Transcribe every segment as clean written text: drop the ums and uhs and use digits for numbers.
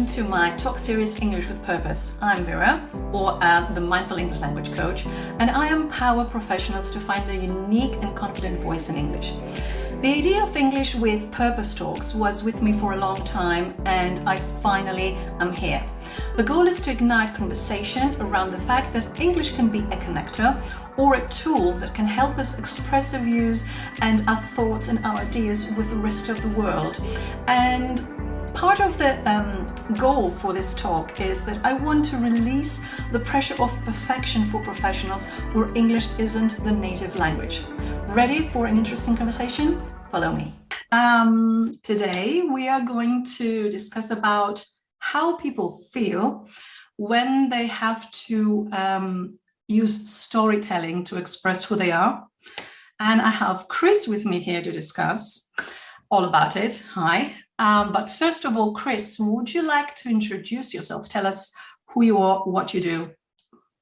to my talk series English with Purpose. I'm Vera, or the Mindful English Language Coach, and I empower professionals to find their unique and confident voice in English. The idea of English with Purpose talks was with me for a long time, and I finally am here. The goal is to ignite conversation around the fact that English can be a connector or a tool that can help us express our views and our thoughts and our ideas with the rest of the world. And part of the goal for this talk is that I want to release the pressure of perfection for professionals where English isn't the native language. Ready for an interesting conversation? Follow me. Today we are going to discuss about how people feel when they have to use storytelling to express who they are. And I have Chris with me here to discuss all about it. Hi. But first of all, Chris, would you like to introduce yourself? Tell us who you are, what you do.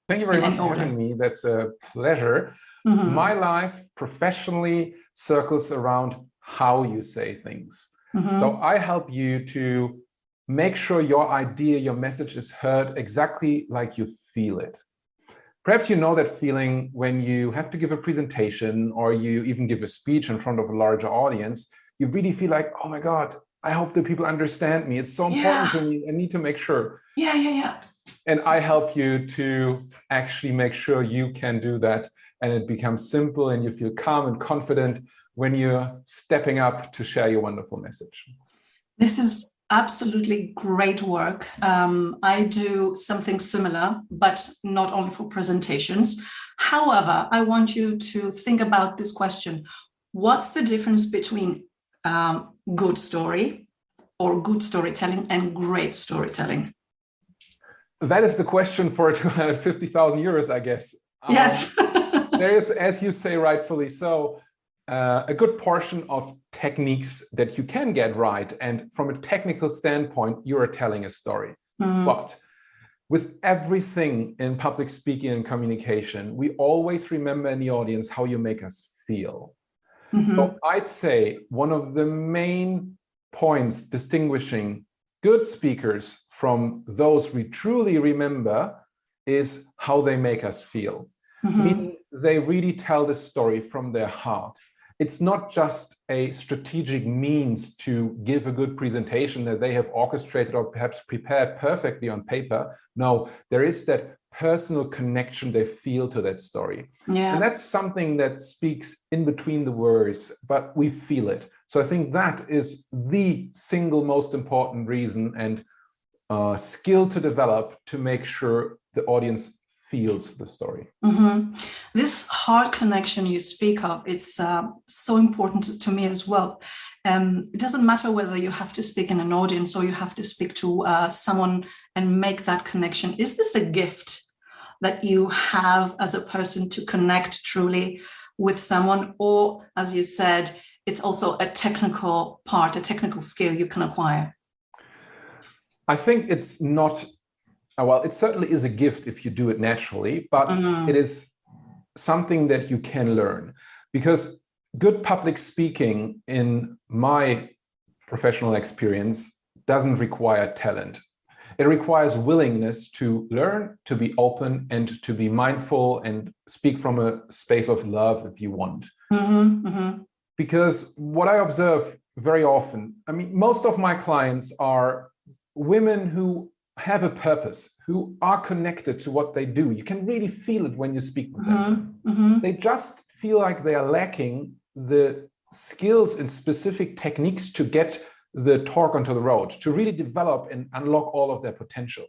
Thank you very much for having me. That's a pleasure. Mm-hmm. My life professionally circles around how you say things. Mm-hmm. So I help you to make sure your idea, your message is heard exactly like you feel it. Perhaps you know that feeling when you have to give a presentation or you even give a speech in front of a larger audience. You really feel like, oh my God, I hope that people understand me. It's so important to me. I need to make sure. Yeah. And I help you to actually make sure you can do that. And it becomes simple and you feel calm and confident when you're stepping up to share your wonderful message. This is absolutely great work. I do something similar, but not only for presentations. However, I want you to think about this question. What's the difference between good story or good storytelling and great storytelling? That is the question for 250,000 euros, I guess. Yes. There is, as you say, rightfully so, a good portion of techniques that you can get right. And from a technical standpoint, you are telling a story. Mm-hmm. But with everything in public speaking and communication, we always remember in the audience how you make us feel. Mm-hmm. So I'd say one of the main points distinguishing good speakers from those we truly remember is how they make us feel. Mm-hmm. Meaning they really tell the story from their heart. It's not just a strategic means to give a good presentation that they have orchestrated or perhaps prepared perfectly on paper. No, there is that personal connection they feel to that story. Yeah. And that's something that speaks in between the words, but we feel it. So I think that is the single most important reason and skill to develop to make sure the audience feels the story. Mm-hmm. This heart connection you speak of, it's so important to me as well. It doesn't matter whether you have to speak in an audience or you have to speak to someone and make that connection. Is this a gift that you have as a person to connect truly with someone? Or, as you said, it's also a technical part, a technical skill you can acquire? I think it's not. Well, it certainly is a gift if you do it naturally, but it is something that you can learn, because good public speaking, in my professional experience, doesn't require talent. It requires willingness to learn, to be open, and to be mindful and speak from a space of love if you want. Mm-hmm, mm-hmm. Because what I observe very often, most of my clients are women who have a purpose, who are connected to what they do. You can really feel it when you speak with them. Mm-hmm. They just feel like they are lacking the skills and specific techniques to get the talk onto the road, to really develop and unlock all of their potential.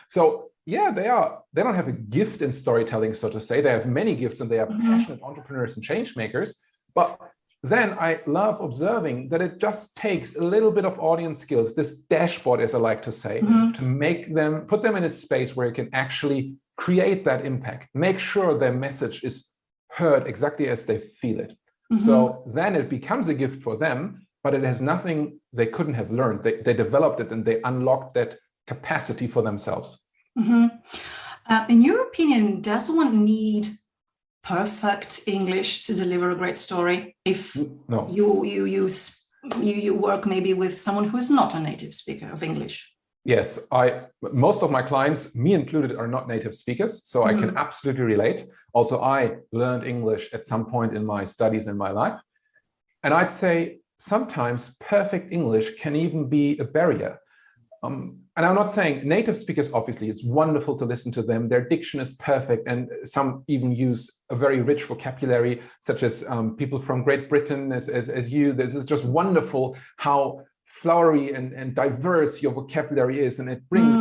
So yeah, they don't have a gift in storytelling, so to say. They have many gifts and they are passionate entrepreneurs and change makers. But then I love observing that it just takes a little bit of audience skills, this dashboard, as I like to say, to make them, put them in a space where you can actually create that impact, make sure their message is heard exactly as they feel it. Mm-hmm. So then it becomes a gift for them, but it has nothing they couldn't have learned. They developed it and they unlocked that capacity for themselves. Mm-hmm. In your opinion, does one need perfect English to deliver a great story? If you work maybe with someone who's not a native speaker of English? Yes, most of my clients, me included, are not native speakers, so I can absolutely relate. Also, I learned English at some point in my studies in my life. And I'd say sometimes perfect English can even be a barrier. And I'm not saying native speakers, obviously, it's wonderful to listen to them. Their diction is perfect, and some even use a very rich vocabulary, such as people from Great Britain, as you. This is just wonderful how flowery and diverse your vocabulary is, and it brings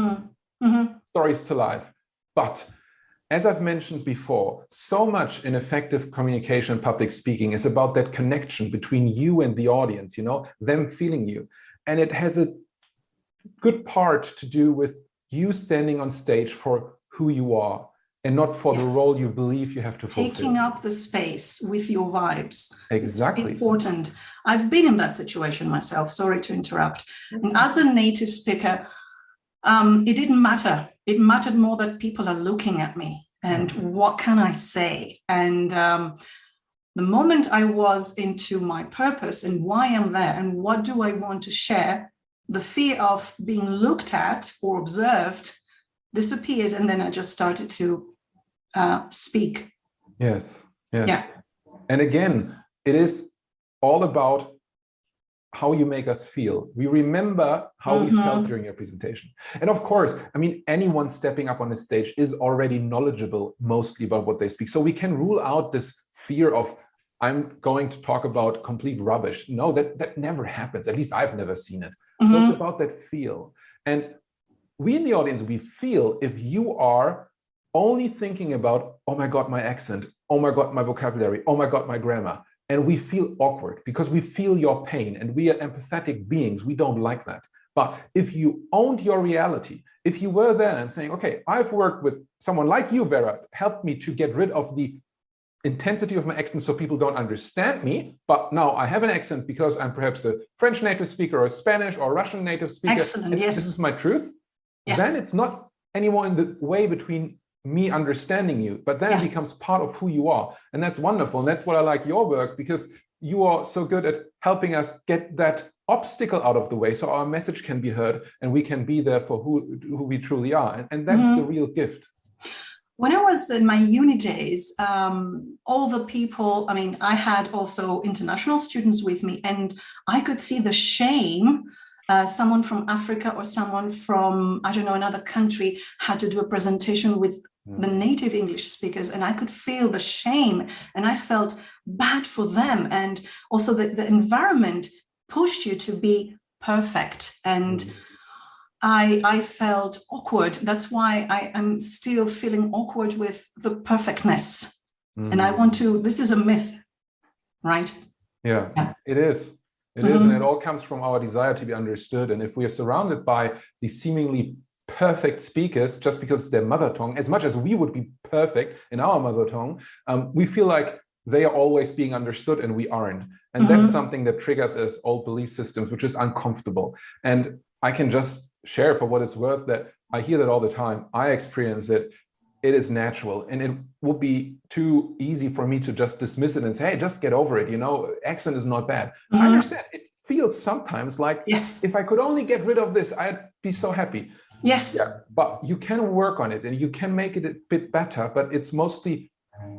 stories to life. But as I've mentioned before, so much in effective communication and public speaking is about that connection between you and the audience, them feeling you. And it has a good part to do with you standing on stage for who you are and not for the role you believe you have to fulfill. Taking up the space with your vibes. Exactly. It's important. I've been in that situation myself. Sorry to interrupt. And as a native speaker, it didn't matter. It mattered more that people are looking at me and what can I say? And the moment I was into my purpose and why I'm there and what do I want to share, the fear of being looked at or observed disappeared, and then I just started to speak. Yes. Yeah. And again, it is all about how you make us feel. We remember how we felt during your presentation. And of course, I mean, anyone stepping up on the stage is already knowledgeable mostly about what they speak. So we can rule out this fear of, I'm going to talk about complete rubbish. No, that never happens. At least I've never seen it. So it's about that feel. And we in the audience, we feel if you are only thinking about, oh my God, my accent, oh my God, my vocabulary, oh my God, my grammar. And we feel awkward because we feel your pain and we are empathetic beings. We don't like that. But if you owned your reality, if you were there and saying, okay, I've worked with someone like you, Vera, helped me to get rid of the intensity of my accent so people don't understand me, but now I have an accent because I'm perhaps a French native speaker or a Spanish or Russian native speaker. Excellent, yes. This is my truth. Yes. Then it's not anymore in the way between me understanding you, but then it becomes part of who you are. And that's wonderful. And that's what I like your work, because you are so good at helping us get that obstacle out of the way so our message can be heard and we can be there for who we truly are. And that's the real gift. When I was in my uni days, all the people, I mean, I had also international students with me, and I could see the shame. Someone from Africa or someone from, I don't know, another country had to do a presentation with the native English speakers, and I could feel the shame, and I felt bad for them. And also the environment pushed you to be perfect. And I felt awkward. That's why I am still feeling awkward with the perfectness. And I want to, this is a myth, right? Yeah. It is. It is, and it all comes from our desire to be understood. And if we are surrounded by these seemingly perfect speakers, just because it's their mother tongue, as much as we would be perfect in our mother tongue, we feel like they are always being understood and we aren't. And that's something that triggers us old belief systems, which is uncomfortable. And I can just share, for what it's worth, that I hear that all the time. I experience it. It is natural, and it would be too easy for me to just dismiss it and say, hey, just get over it. Accent is not bad. I understand. It feels sometimes like, if I could only get rid of this, I'd be so happy. Yes. Yeah, but you can work on it and you can make it a bit better, but it's mostly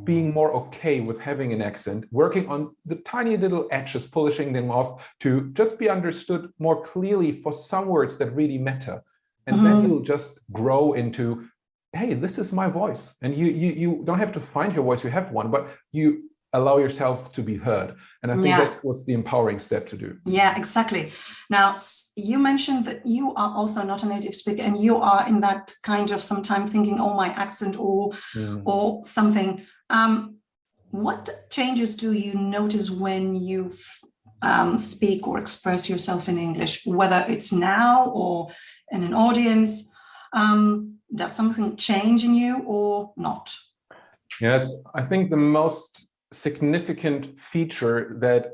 being more okay with having an accent, working on the tiny little edges, polishing them off to just be understood more clearly for some words that really matter. And then you'll just grow into, hey, this is my voice. And you don't have to find your voice, you have one, but you allow yourself to be heard. And I think that's what's the empowering step to do. Yeah, exactly. Now, you mentioned that you are also not a native speaker, and you are in that kind of sometime thinking, oh, my accent or something. What changes do you notice when you speak or express yourself in English, whether it's now or in an audience? Does something change in you or not? Yes, I think the most significant feature that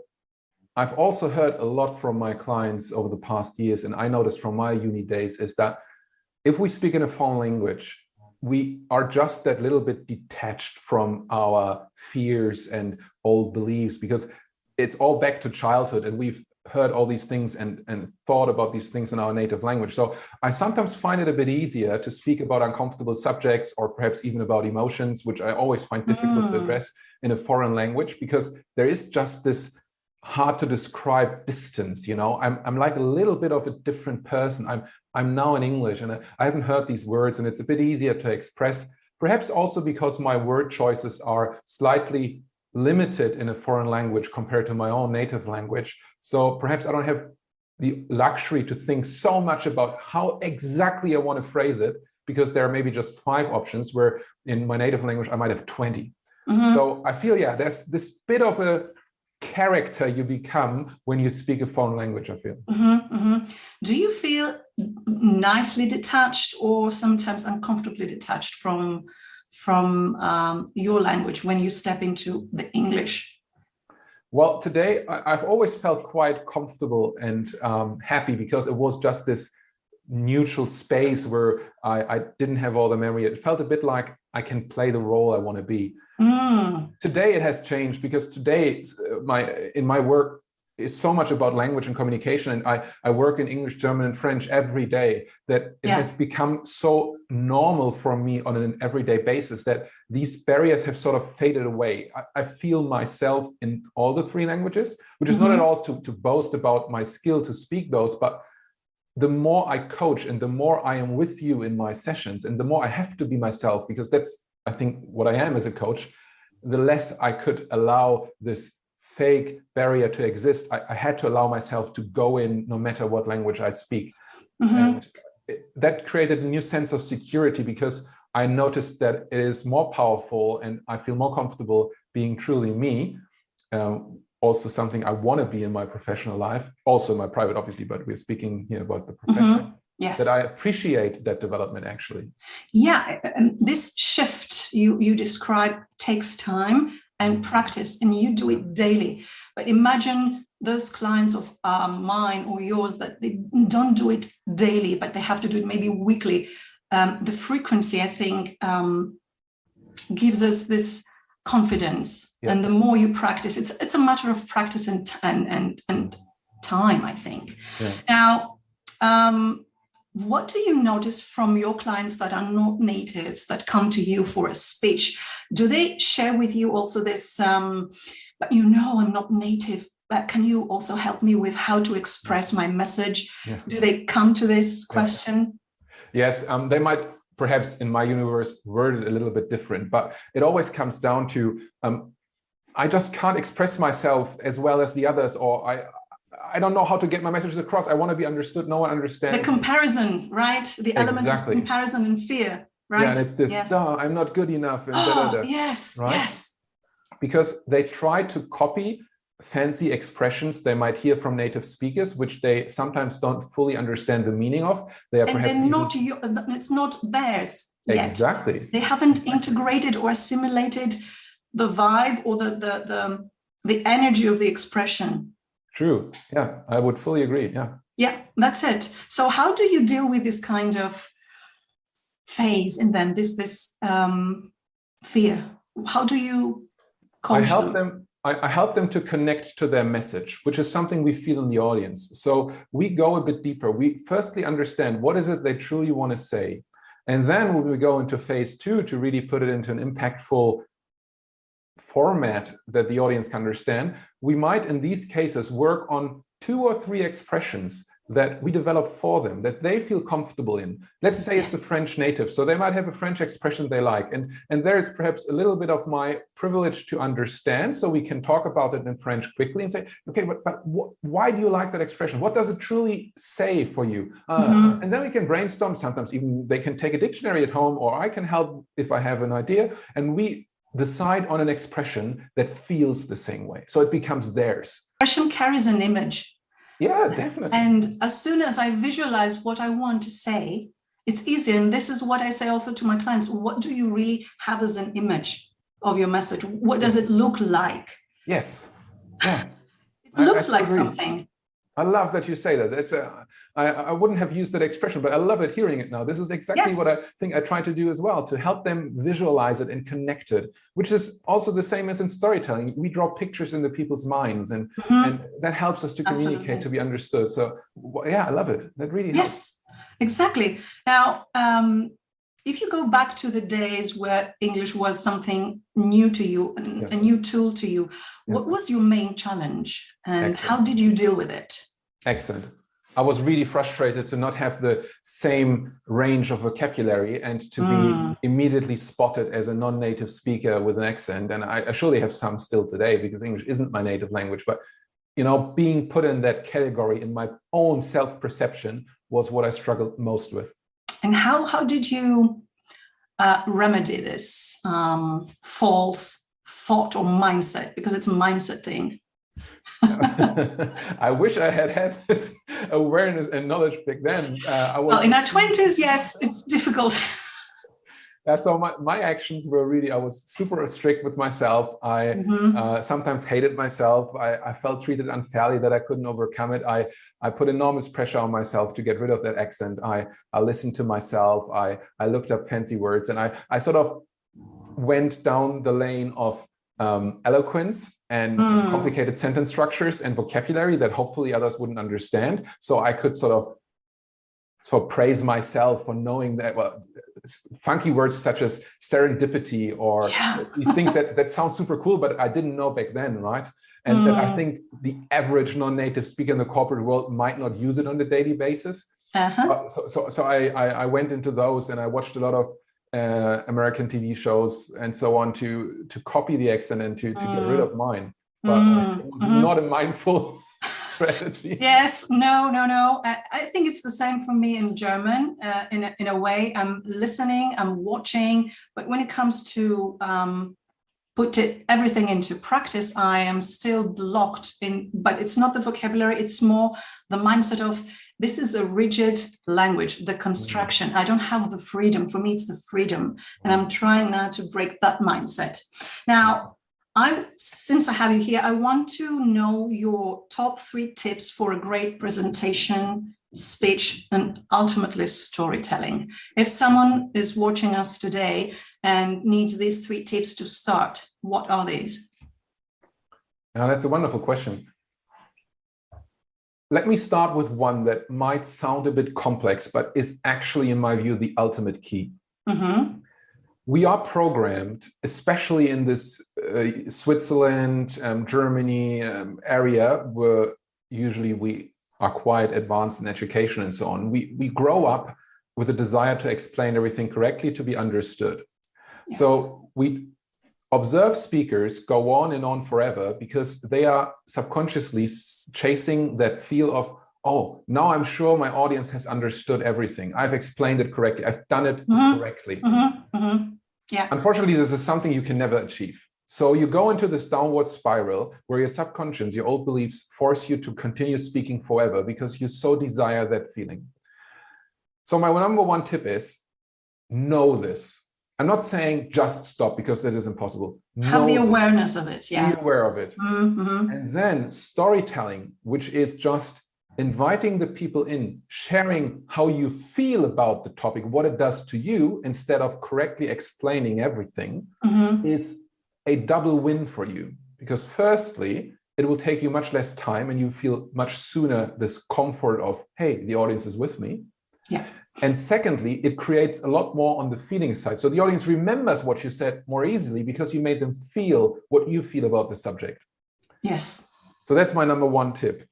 I've also heard a lot from my clients over the past years, and I noticed from my uni days, is that if we speak in a foreign language, we are just that little bit detached from our fears and old beliefs, because it's all back to childhood, and we've heard all these things and thought about these things in our native language. So I sometimes find it a bit easier to speak about uncomfortable subjects, or perhaps even about emotions, which I always find difficult to address in a foreign language, because there is just this hard to describe distance. I'm like a little bit of a different person. I'm now in English, and I haven't heard these words, and it's a bit easier to express, perhaps also because my word choices are slightly limited in a foreign language compared to my own native language. So perhaps I don't have the luxury to think so much about how exactly I want to phrase it, because there are maybe just 5 options, where in my native language I might have 20. So I feel, there's this bit of a character you become when you speak a foreign language, I feel. Do you feel nicely detached or sometimes uncomfortably detached from your language when you step into the English? Well, today I've always felt quite comfortable and happy, because it was just this neutral space where I didn't have all the memory. It felt a bit like I can play the role I want to be. Today it has changed, because today in my work is so much about language and communication, and I work in English, German, and French every day, that it has become so normal for me on an everyday basis that these barriers have sort of faded away. I feel myself in all the 3 languages, which is not at all to boast about my skill to speak those, but the more I coach and the more I am with you in my sessions, and the more I have to be myself, because that's, I think, what I am as a coach, the less I could allow this fake barrier to exist. I had to allow myself to go in no matter what language I speak. And that created a new sense of security, because I noticed that it is more powerful and I feel more comfortable being truly me. Also something I want to be in my professional life, also my private, obviously, but we're speaking here about the professional. Yes. That I appreciate that development, actually. Yeah, and this shift you describe takes time and practice, and you do it daily. But imagine those clients of mine or yours that they don't do it daily, but they have to do it maybe weekly. The frequency, I think, gives us this confidence, and the more you practice, it's a matter of practice and time, I think. Now, what do you notice from your clients that are not natives that come to you for a speech? Do they share with you also this, but I'm not native, but can you also help me with how to express my message? Do they come to this question? Yes, they might perhaps in my universe word it a little bit different, but it always comes down to, I just can't express myself as well as the others, or I don't know how to get my messages across. I want to be understood. No one understands. The comparison, right? The element of comparison and fear, right? Yeah, and it's this, no, I'm not good enough. And yes, right? yes. Because they try to copy fancy expressions they might hear from native speakers, which they sometimes don't fully understand the meaning of. They are perhaps it's not theirs yet. Exactly. They haven't integrated or assimilated the vibe or the energy of the expression. True. Yeah, I would fully agree. Yeah, that's it. So how do you deal with this kind of phase in them, this fear? How do you coach them? I help them to connect to their message, which is something we feel in the audience. So we go a bit deeper. We firstly understand what is it they truly want to say. And then when we go into phase 2 to really put it into an impactful format that the audience can understand, we might in these cases work on 2 or 3 expressions that we develop for them, that they feel comfortable in. Let's say it's a French native, so they might have a French expression they like, and there it's perhaps a little bit of my privilege to understand, so we can talk about it in French quickly and say, okay, but why do you like that expression? What does it truly say for you? And then we can brainstorm. Sometimes even they can take a dictionary at home, or I can help if I have an idea, and we decide on an expression that feels the same way, so it becomes theirs. Expression carries an image. Yeah, definitely. And as soon as I visualize what I want to say, it's easier. And this is what I say also to my clients. What do you really have as an image of your message? What does it look like? Yes. Yeah. It looks like something. I love that you say that. I wouldn't have used that expression, but I love it hearing it now. This is exactly what I think I try to do as well, to help them visualize it and connect it, which is also the same as in storytelling. We draw pictures into people's minds, and that helps us to communicate, to be understood. So yeah, I love it. That really helps. Yes, exactly. Now, if you go back to the days where English was something new to you, a new tool to you, what was your main challenge and how did you deal with it? Excellent. I was really frustrated to not have the same range of vocabulary and to be immediately spotted as a non-native speaker with an accent. And I surely have some still today, because English isn't my native language, but being put in that category in my own self-perception was what I struggled most with. And how did you remedy this false thought or mindset? Because it's a mindset thing. I wish I had this awareness and knowledge back then. Well, in our 20s, yes, it's difficult. So my actions were really, I was super strict with myself. I sometimes hated myself. I felt treated unfairly, that I couldn't overcome it. I put enormous pressure on myself to get rid of that accent. I listened to myself. I looked up fancy words, and I sort of went down the lane of eloquence and complicated sentence structures and vocabulary that hopefully others wouldn't understand. So I could sort of praise myself for knowing that, well, funky words such as serendipity or these things that sound super cool, but I didn't know back then, right? And that I think the average non-native speaker in the corporate world might not use it on a daily basis. So I went into those, and I watched a lot of American TV shows and so on to copy the accent and to get rid of mine, but not a mindful strategy. Yes, no. I think it's the same for me in German. In a way, I'm listening, I'm watching, but when it comes to put everything into practice, I am still blocked in. But it's not the vocabulary; it's more the mindset of, this is a rigid language, the construction. I don't have the freedom. For me, it's the freedom. And I'm trying now to break that mindset. Now, since I have you here, I want to know your top 3 tips for a great presentation, speech, and ultimately storytelling. If someone is watching us today and needs these 3 tips to start, what are these? Now, that's a wonderful question. Let me start with one that might sound a bit complex, but is actually, in my view, the ultimate key. We are programmed, especially in this Switzerland, Germany area, where usually we are quite advanced in education and so on. We grow up with a desire to explain everything correctly, to be understood. So we observe speakers go on and on forever because they are subconsciously chasing that feel of, oh, now I'm sure my audience has understood everything. I've explained it correctly. I've done it correctly. Yeah. Unfortunately, this is something you can never achieve. So you go into this downward spiral where your subconscious, your old beliefs force you to continue speaking forever because you so desire that feeling. So my number 1 tip is know this. I'm not saying just stop, because that is impossible. Have the awareness of it. Yeah. Be aware of it. And then storytelling, which is just inviting the people in, sharing how you feel about the topic, what it does to you, instead of correctly explaining everything, is a double win for you. Because firstly, it will take you much less time and you feel much sooner this comfort of, hey, the audience is with me. Yeah. And secondly, it creates a lot more on the feeling side. So the audience remembers what you said more easily because you made them feel what you feel about the subject. Yes. So that's my number 1 tip.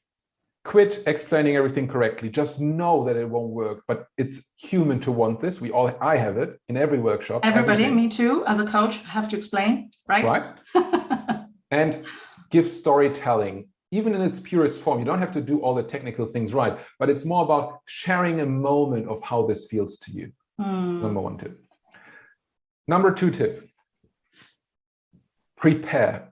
Quit explaining everything correctly. Just know that it won't work, but it's human to want this. I have it in every workshop. Everybody, me too, as a coach, have to explain, right? Right. And give storytelling, even in its purest form. You don't have to do all the technical things right, but it's more about sharing a moment of how this feels to you. Number 1 tip. Number 2 tip, prepare.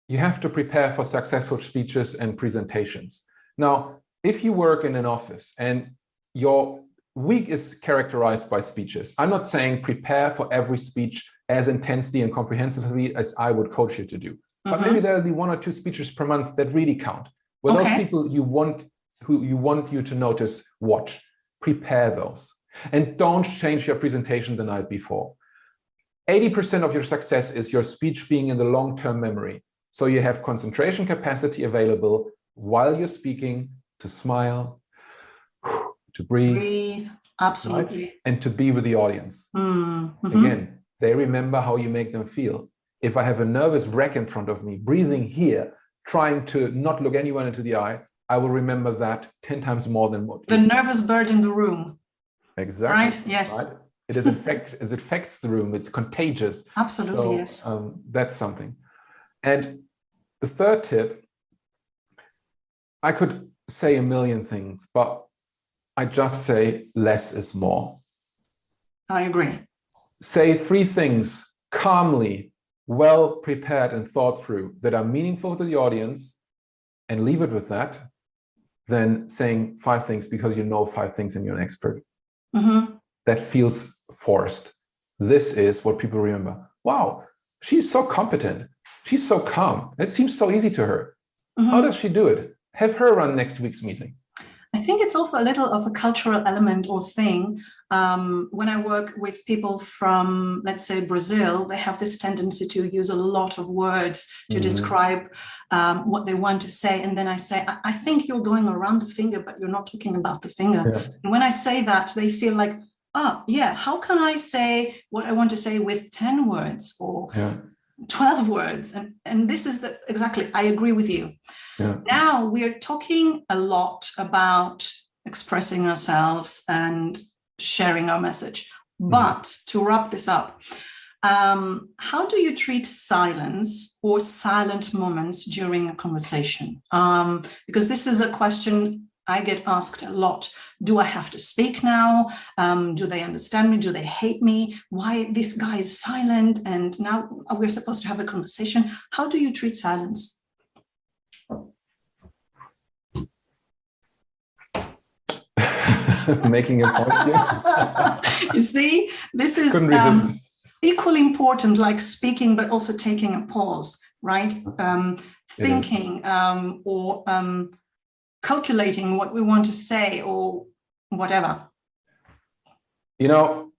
You have to prepare for successful speeches and presentations. Now, if you work in an office and your week is characterized by speeches, I'm not saying prepare for every speech as intensely and comprehensively as I would coach you to do. But maybe there'll be 1 or 2 speeches per month that really count. With those people who you want you to notice, watch, prepare those. And don't change your presentation the night before. 80% of your success is your speech being in the long-term memory. So you have concentration capacity available while you're speaking to smile, to breathe. Absolutely. Right? And to be with the audience. Again, they remember how you make them feel. If I have a nervous wreck in front of me, breathing here, trying to not look anyone into the eye, I will remember that 10 times more than what the nervous bird in the room. Exactly. Right? Yes. Right? It is it affects the room. It's contagious. Absolutely. So, yes. That's something. And the third tip, I could say a million things, but I just say less is more. I agree. Say 3 things calmly, well prepared and thought through that are meaningful to the audience, and leave it with that, than saying 5 things because you know 5 things and you're an expert. That feels forced. This is what people remember. Wow, she's so competent. She's so calm. It seems so easy to her. How does she do it? Have her run next week's meeting. I think it's also a little of a cultural element or thing. When I work with people from, let's say, Brazil, they have this tendency to use a lot of words to describe what they want to say. And then I say, I think you're going around the finger, but you're not talking about the finger. Yeah. And when I say that, they feel like, oh, yeah, how can I say what I want to say with 10 words or 12 words? And this is exactly, I agree with you. Yeah. Now we're talking a lot about expressing ourselves and sharing our message. But to wrap this up, how do you treat silence or silent moments during a conversation? Because this is a question I get asked a lot. Do I have to speak now? Do they understand me? Do they hate me? Why this guy is silent? And now we're supposed to have a conversation. How do you treat silence? Making a point here. You see, this is equally important, like speaking, but also taking a pause, right? Thinking or calculating what we want to say or whatever. You know,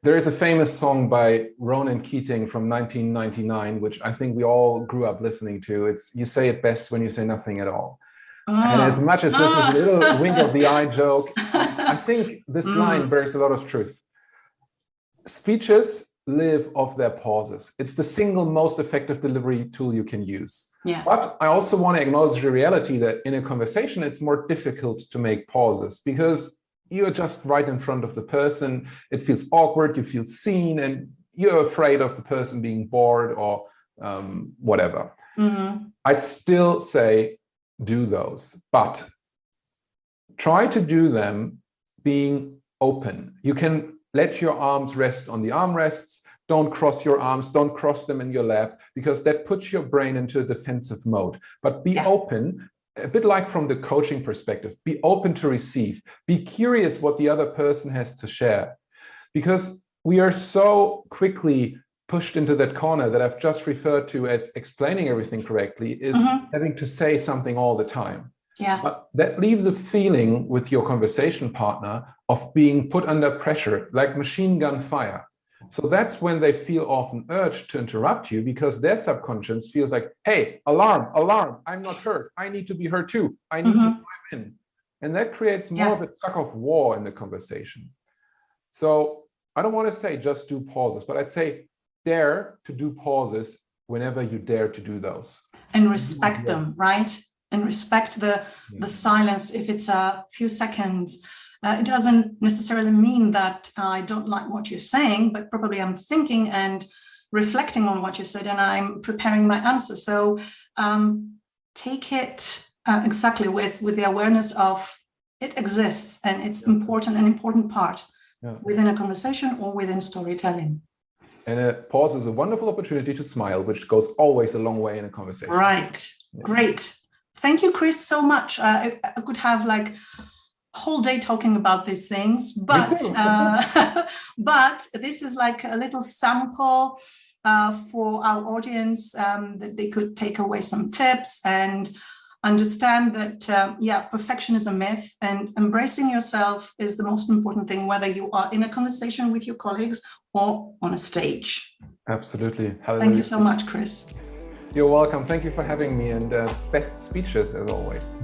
there is a famous song by Ronan Keating from 1999, which I think we all grew up listening to. It's "You say it best when you say nothing at all." And as much as this is a little wink of the eye joke, I think this line bears a lot of truth. Speeches live off their pauses. It's the single most effective delivery tool you can use. Yeah. But I also want to acknowledge the reality that in a conversation, it's more difficult to make pauses because you're just right in front of the person. It feels awkward, you feel seen, and you're afraid of the person being bored or whatever. I'd still say, do those, but try to do them being open. You can let your arms rest on the armrests. Don't cross your arms, don't cross them in your lap, because that puts your brain into a defensive mode. But be open, a bit like from the coaching perspective, be open to receive, be curious what the other person has to share. Because we are so quickly pushed into that corner that I've just referred to as explaining everything correctly, is having to say something all the time. Yeah. But that leaves a feeling with your conversation partner of being put under pressure, like machine gun fire. So that's when they feel often urged to interrupt you because their subconscious feels like, hey, alarm, alarm, I'm not heard. I need to be heard too. I need to dive in. And that creates more of a tug of war in the conversation. So I don't want to say just do pauses, but I'd say dare to do pauses whenever you dare to do those. And respect them, right? And respect the silence if it's a few seconds. It doesn't necessarily mean that I don't like what you're saying, but probably I'm thinking and reflecting on what you said and I'm preparing my answer. So take it exactly with the awareness of it exists and it's important, an important part within a conversation or within storytelling. And a pause is a wonderful opportunity to smile, which goes always a long way in a conversation. Right. Yeah. Great. Thank you, Chris, so much. I could have like a whole day talking about these things, but but this is like a little sample for our audience that they could take away some tips. And understand that, perfection is a myth, and embracing yourself is the most important thing, whether you are in a conversation with your colleagues or on a stage. Absolutely. Thank you so much, Chris. You're welcome. Thank you for having me, and best speeches as always.